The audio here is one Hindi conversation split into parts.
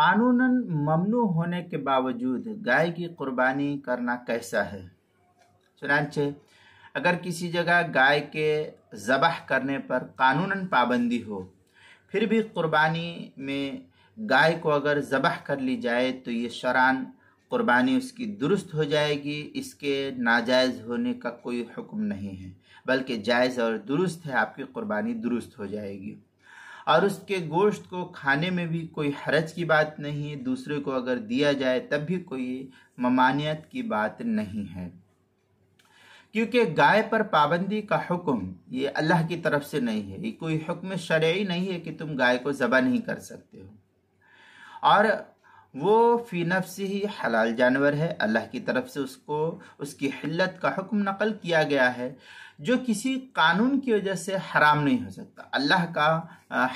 कानूनन ममनू होने के बावजूद गाय की कुर्बानी करना कैसा है? चुनांचे अगर किसी जगह गाय के ज़बह करने पर कानूनन पाबंदी हो, फिर भी कुर्बानी में गाय को अगर ज़बह कर ली जाए तो ये शरान कुर्बानी उसकी दुरुस्त हो जाएगी। इसके नाजायज़ होने का कोई हुक्म नहीं है, बल्कि जायज़ और दुरुस्त है, आपकी कुर्बानी दुरुस्त हो जाएगी। और उसके गोश्त को खाने में भी कोई हरज की बात नहीं है, दूसरे को अगर दिया जाए तब भी कोई ममानियत की बात नहीं है, क्योंकि गाय पर पाबंदी का हुक्म ये अल्लाह की तरफ से नहीं है। ये कोई हुक्म शरई नहीं है कि तुम गाय को ज़बह नहीं कर सकते हो, और वो फी नफ्सी ही हलाल जानवर है। अल्लाह की तरफ से उसको उसकी हिल्लत का हुक्म नकल किया गया है, जो किसी कानून की वजह से हराम नहीं हो सकता। अल्लाह का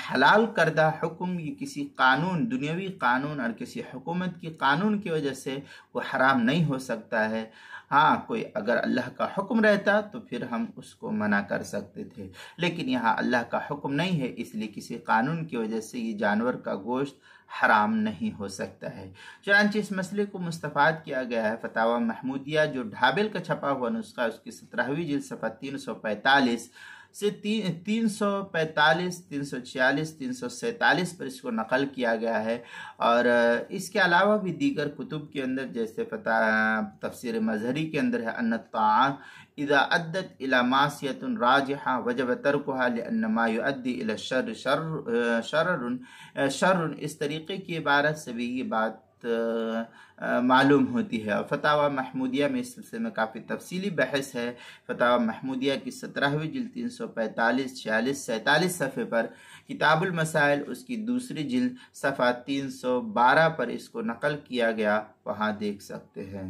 हलाल करदा हुक्म ये किसी कानून, दुनियावी कानून और किसी हुकूमत की कानून की वजह से वो हराम नहीं हो सकता है। हाँ, कोई अगर अल्लाह का हुक्म रहता तो फिर हम उसको मना कर सकते थे, लेकिन यहाँ अल्लाह का हुक्म नहीं है, इसलिए किसी कानून की वजह से ये जानवर का गोश्त हराम नहीं हो सकता है। चुनांचे इस मसले को मुस्तफ़ाद किया गया है फतावा महमूदिया, जो ढाबेल का छपा हुआ नुस्खा, उसकी 17वीं जिल्द सफ़ा 345 से 345, 346, 347 पर इसको नकल किया गया है। और इसके अलावा भी दीगर कुतुब के अंदर, जैसे तफसीर मजहरी के अंदर है, अन्नत्ताआन इदा अद्दत इला मासियतुन राजिहा वजब तर्कुहा लिअन्न मा युअद्दी इला शर्रुन, इस तरीके की इबारत से भी ये बात मालूम होती है। और फतावा महमूदिया में इस सिलसिले में काफ़ी तफसीली बहस है। फतावा महमूदिया की 17वीं जिल्द 345, 46, 47 सफ़े पर, किताबुल मसाइल उसकी दूसरी जिल्द सफ़ा 312 पर इसको नकल किया गया, वहाँ देख सकते हैं।